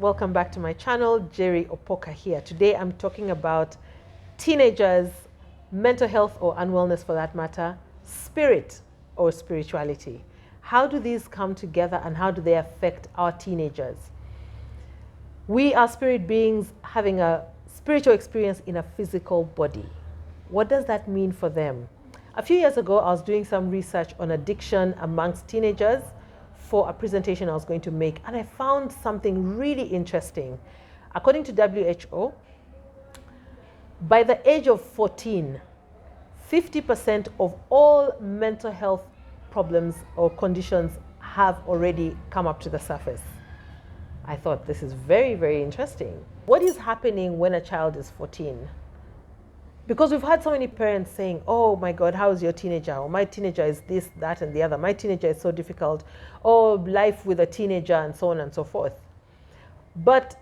Welcome back to my channel. Jerry Opoka here. Today I'm talking about teenagers, mental health or unwellness for that matter, spirit or spirituality. How do these come together and how do they affect our teenagers? We are spirit beings having a spiritual experience in a physical body. What does that mean for them? A few years ago, I was doing some research on addiction amongst teenagers for a presentation I was going to make, and I found something really interesting. According to WHO, by the age of 14, 50% of all mental health problems or conditions have already come up to the surface. I thought this is very, very interesting. What is happening when a child is 14? Because we've had so many parents saying, oh my God, how is your teenager? Or my teenager is this, that, and the other. My teenager is so difficult. Oh, life with a teenager, and so on and so forth. But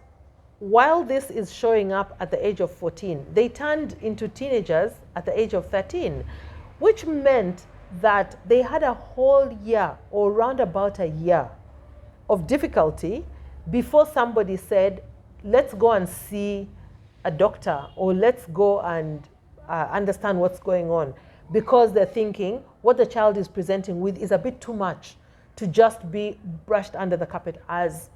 while this is showing up at the age of 14, they turned into teenagers at the age of 13, which meant that they had a whole year or round about a year of difficulty before somebody said, let's go and see a doctor, or let's go and understand what's going on, because they're thinking what the child is presenting with is a bit too much to just be brushed under the carpet as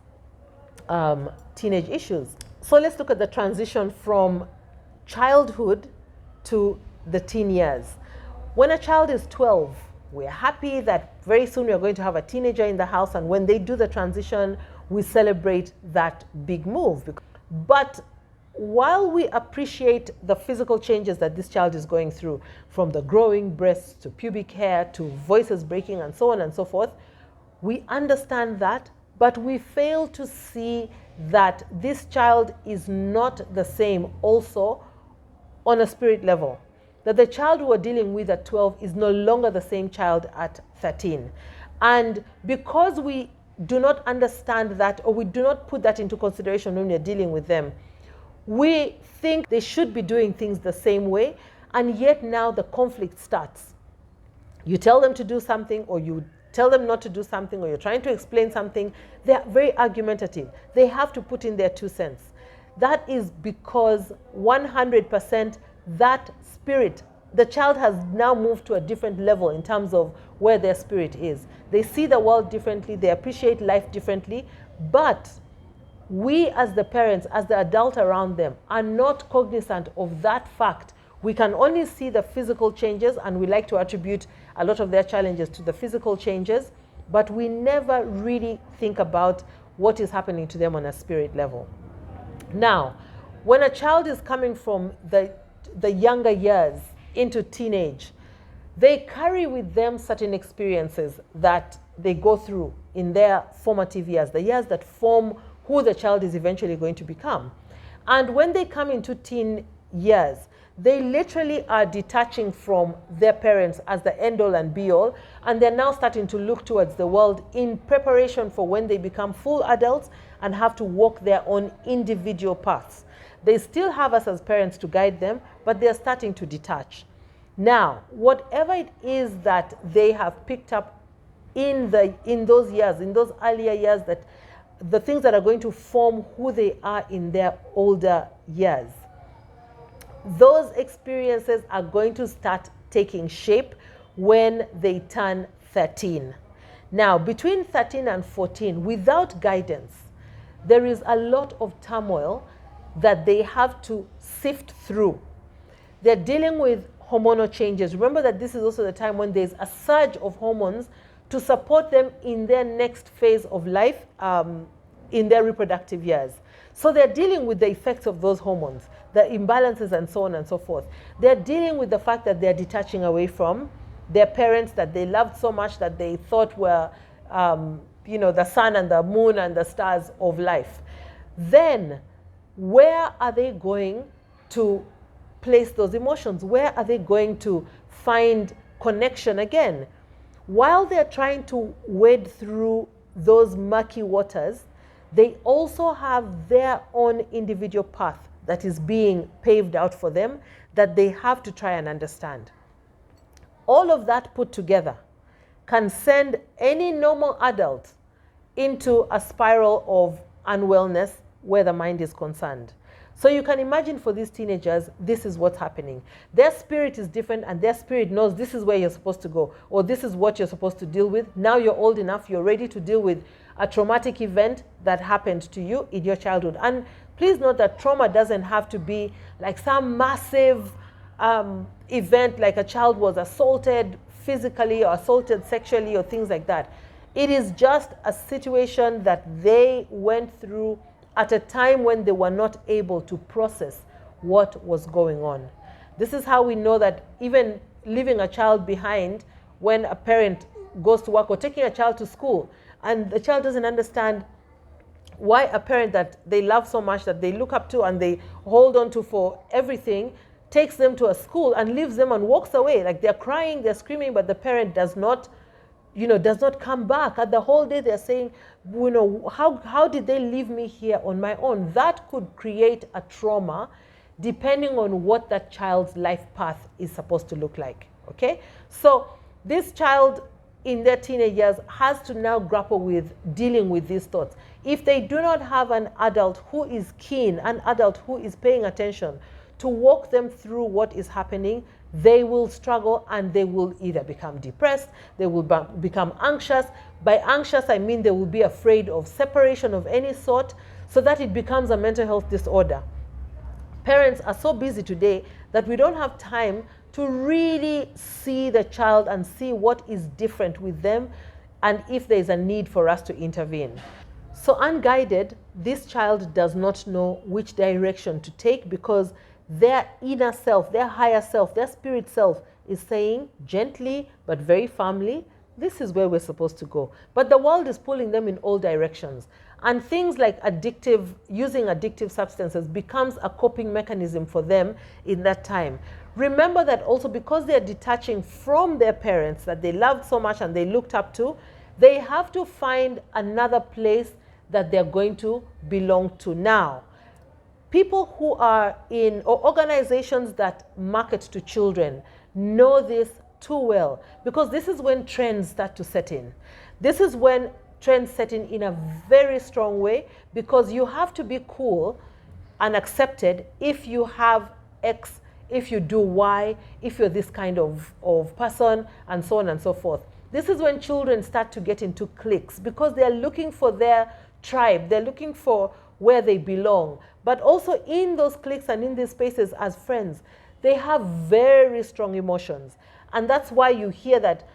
teenage issues. So let's look at the transition from childhood to the teen years. When a child is 12, we're happy that very soon we're going to have a teenager in the house, and when they do the transition, we celebrate that big move. But while we appreciate the physical changes that this child is going through, from the growing breasts to pubic hair to voices breaking and so on and so forth, we understand that, but we fail to see that this child is not the same also on a spirit level. That the child we're dealing with at 12 is no longer the same child at 13. And because we do not understand that, or we do not put that into consideration when we're dealing with them, we think they should be doing things the same way, and yet now the conflict starts. You tell them to do something, or you tell them not to do something, or you're trying to explain something. They're very argumentative. They have to put in their 2 cents. That is because 100% that spirit, the child has now moved to a different level in terms of where their spirit is. They see the world differently, they appreciate life differently, but we as the parents, as the adult around them, are not cognizant of that fact. We can only see the physical changes, and we like to attribute a lot of their challenges to the physical changes, but we never really think about what is happening to them on a spirit level. Now, when a child is coming from the younger years into teenage, they carry with them certain experiences that they go through in their formative years, the years that form who the child is eventually going to become. And when they come into teen years, they literally are detaching from their parents as the end-all and be-all, and they're now starting to look towards the world in preparation for when they become full adults and have to walk their own individual paths. They still have us as parents to guide them, but they're starting to detach. Now, whatever it is that they have picked up in those years, in those earlier years, that the things that are going to form who they are in their older years, those experiences are going to start taking shape when they turn 13. Now, between 13 and 14, without guidance, there is a lot of turmoil that they have to sift through. They're dealing with hormonal changes. Remember that this is also the time when there's a surge of hormones to support them in their next phase of life, in their reproductive years. So they're dealing with the effects of those hormones, the imbalances and so on and so forth. They're dealing with the fact that they're detaching away from their parents that they loved so much, that they thought were the sun and the moon and the stars of life. Then where are they going to place those emotions? Where are they going to find connection again? While they're trying to wade through those murky waters, they also have their own individual path that is being paved out for them that they have to try and understand. All of that put together can send any normal adult into a spiral of unwellness where the mind is concerned. So you can imagine for these teenagers, this is what's happening. Their spirit is different, and their spirit knows this is where you're supposed to go, or this is what you're supposed to deal with. Now you're old enough, you're ready to deal with a traumatic event that happened to you in your childhood. And please note that trauma doesn't have to be like some massive event, like a child was assaulted physically or assaulted sexually or things like that. It is just a situation that they went through at a time when they were not able to process what was going on. This is how we know that even leaving a child behind when a parent goes to work, or taking a child to school, and the child doesn't understand why a parent that they love so much, that they look up to and they hold on to for everything, takes them to a school and leaves them and walks away. Like they're crying, they're screaming, but the parent does not come back. And the whole day they're saying, how did they leave me here on my own? That could create a trauma depending on what that child's life path is supposed to look like, okay? So this child in their teenage years has to now grapple with dealing with these thoughts. If they do not have an adult who is keen, an adult who is paying attention to walk them through what is happening, they will struggle, and they will either become depressed, they will become anxious. By anxious, I mean they will be afraid of separation of any sort, so that it becomes a mental health disorder. Parents are so busy today that we don't have time to really see the child and see what is different with them, and if there is a need for us to intervene. So unguided, this child does not know which direction to take, because their inner self, their higher self, their spirit self is saying gently but very firmly, this is where we're supposed to go. But the world is pulling them in all directions. And things like using addictive substances becomes a coping mechanism for them in that time. Remember that also, because they're detaching from their parents that they loved so much and they looked up to, they have to find another place that they're going to belong to now. People who are in, or organizations that market to children, know this too well, because this is when trends start to set in. This is when trends set in a very strong way, because you have to be cool and accepted if you have X, if you do Y, if you're this kind of person, and so on and so forth. This is when children start to get into cliques, because they're looking for their tribe, they're looking for where they belong. But also in those cliques and in these spaces as friends, they have very strong emotions. And that's why you hear that,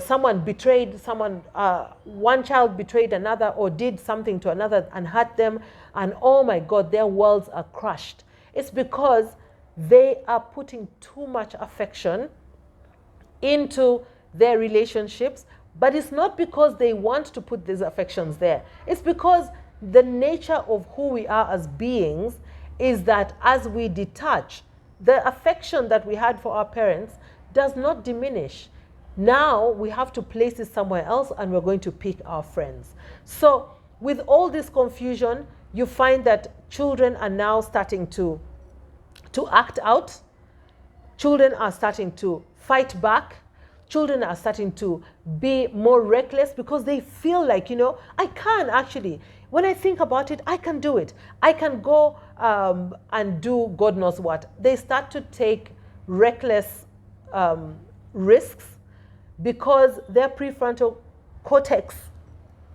someone betrayed someone, one child betrayed another or did something to another and hurt them, and oh my God, their worlds are crushed. It's because they are putting too much affection into their relationships, but it's not because they want to put these affections there. It's because the nature of who we are as beings is that as we detach, the affection that we had for our parents does not diminish. Now we have to place it somewhere else, and we're going to pick our friends. So with all this confusion, you find that children are now starting to act out. Children are starting to fight back. Children are starting to be more reckless, because they feel like, I can actually. When I think about it, I can do it. I can go and do God knows what. They start to take reckless risks, because their prefrontal cortex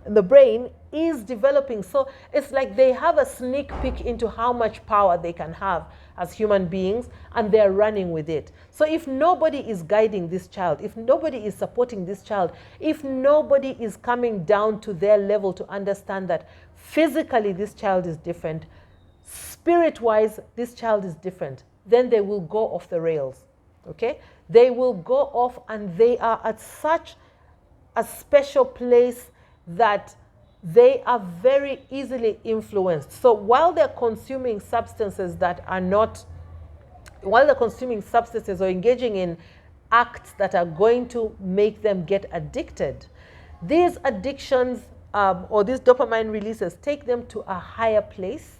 in the brain is developing. So it's like they have a sneak peek into how much power they can have as human beings, and they're running with it. So if nobody is guiding this child, if nobody is supporting this child, if nobody is coming down to their level to understand that physically this child is different, spirit-wise this child is different, then they will go off the rails, okay? They will go off, and they are at such a special place that they are very easily influenced. So while they're consuming substances that are not, while they're consuming substances or engaging in acts that are going to make them get addicted, these addictions or these dopamine releases take them to a higher place,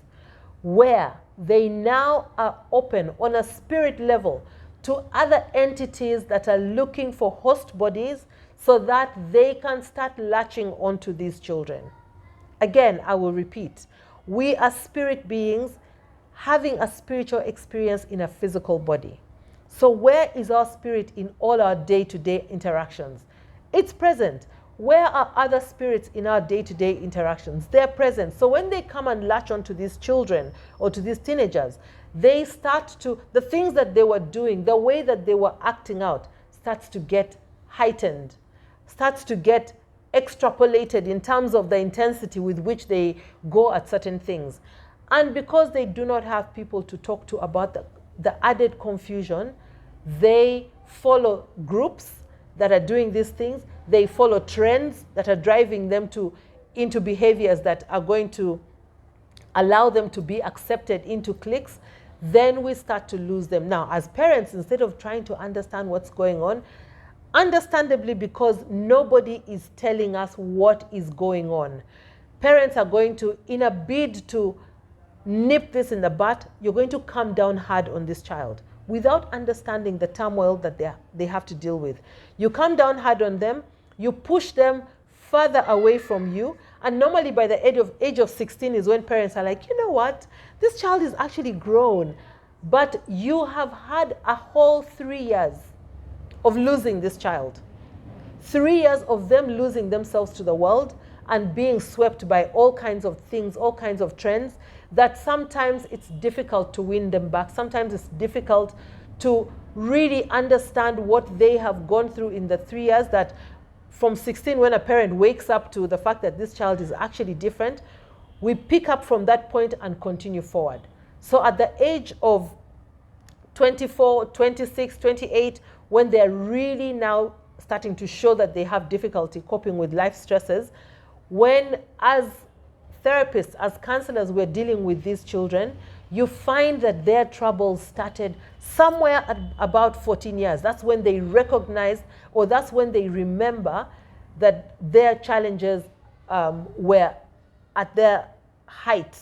where they now are open on a spirit level to other entities that are looking for host bodies, so that they can start latching onto these children. Again, I will repeat. We are spirit beings having a spiritual experience in a physical body. So where is our spirit in all our day-to-day interactions? It's present. Where are other spirits in our day-to-day interactions? They're present. So when they come and latch onto these children or to these teenagers, they start to, the things that they were doing, the way that they were acting out starts to get heightened, starts to get extrapolated in terms of the intensity with which they go at certain things. And because they do not have people to talk to about the added confusion, they follow groups that are doing these things. They follow trends that are driving them into behaviors that are going to allow them to be accepted into cliques. Then we start to lose them. Now, as parents, instead of trying to understand what's going on, understandably, because nobody is telling us what is going on, parents are going to, in a bid to nip this in the bud, you're going to come down hard on this child without understanding the turmoil that they have to deal with. You come down hard on them, you push them further away from you, and normally by the age of 16 is when parents are like, you know what, this child is actually grown, but you have had a whole 3 years of losing this child. 3 years of them losing themselves to the world and being swept by all kinds of things, all kinds of trends, that sometimes it's difficult to win them back. Sometimes it's difficult to really understand what they have gone through in the 3 years, that from 16, when a parent wakes up to the fact that this child is actually different, we pick up from that point and continue forward. So at the age of 24, 26, 28, when they're really now starting to show that they have difficulty coping with life stresses, when as therapists, as counselors, we're dealing with these children, you find that their troubles started somewhere at about 14 years. That's when they recognize, or that's when they remember that their challenges were at their height.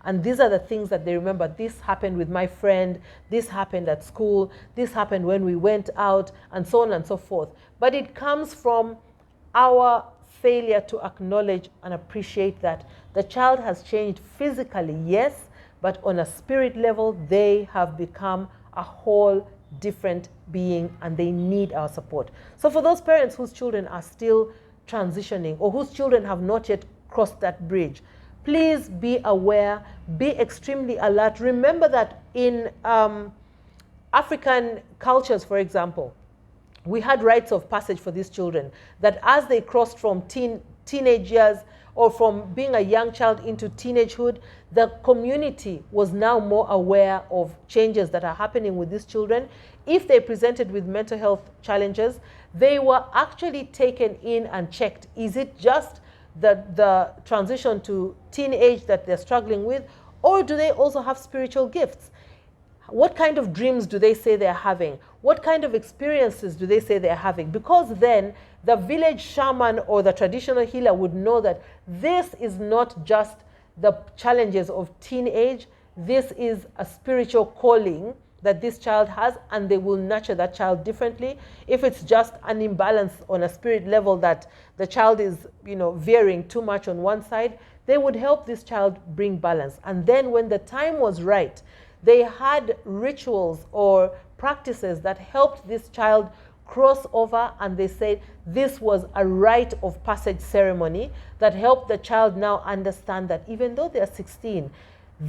And these are the things that they remember. This happened with my friend, this happened at school, this happened when we went out, and so on and so forth. But it comes from our failure to acknowledge and appreciate that the child has changed physically, yes, but on a spirit level, they have become a whole different being and they need our support. So for those parents whose children are still transitioning or whose children have not yet crossed that bridge, please be aware, be extremely alert. Remember that in African cultures, for example, we had rites of passage for these children, that as they crossed from teenage years or from being a young child into teenagehood, the community was now more aware of changes that are happening with these children. If they presented with mental health challenges, they were actually taken in and checked. Is it just the transition to teenage that they're struggling with, or do they also have spiritual gifts? What kind of dreams do they say they're having? What kind of experiences do they say they're having? Because then the village shaman or the traditional healer would know that this is not just the challenges of teenage, this is a spiritual calling that this child has, and they will nurture that child differently. If it's just an imbalance on a spirit level that the child is, veering too much on one side, they would help this child bring balance. And then when the time was right, they had rituals or practices that helped this child cross over, and they said this was a rite of passage ceremony that helped the child now understand that even though they're 16,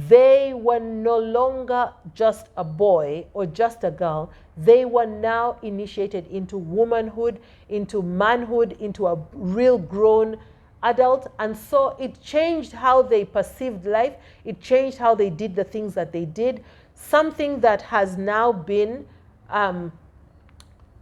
they were no longer just a boy or just a girl. They were now initiated into womanhood, into manhood, into a real grown adult. And so it changed how they perceived life. It changed how they did the things that they did. Something that has now been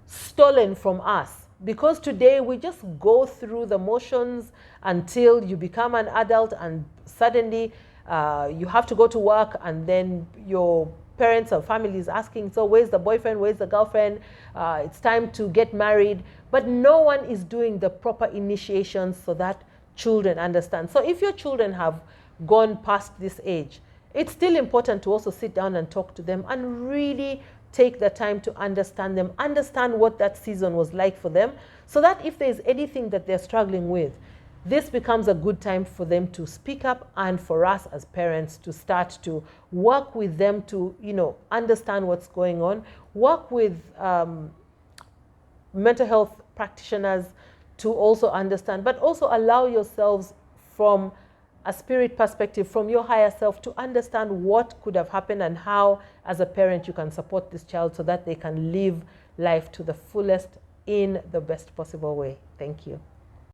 stolen from us. Because today we just go through the motions until you become an adult, and suddenly you have to go to work, and then your parents or family is asking, so where's the boyfriend, where's the girlfriend? It's time to get married. But no one is doing the proper initiations so that children understand. So if your children have gone past this age, it's still important to also sit down and talk to them and really take the time to understand them, understand what that season was like for them, so that if there's anything that they're struggling with, this becomes a good time for them to speak up, and for us as parents to start to work with them to, understand what's going on, work with mental health practitioners to also understand, but also allow yourselves from a spirit perspective, from your higher self, to understand what could have happened and how, as a parent, you can support this child so that they can live life to the fullest in the best possible way. Thank you.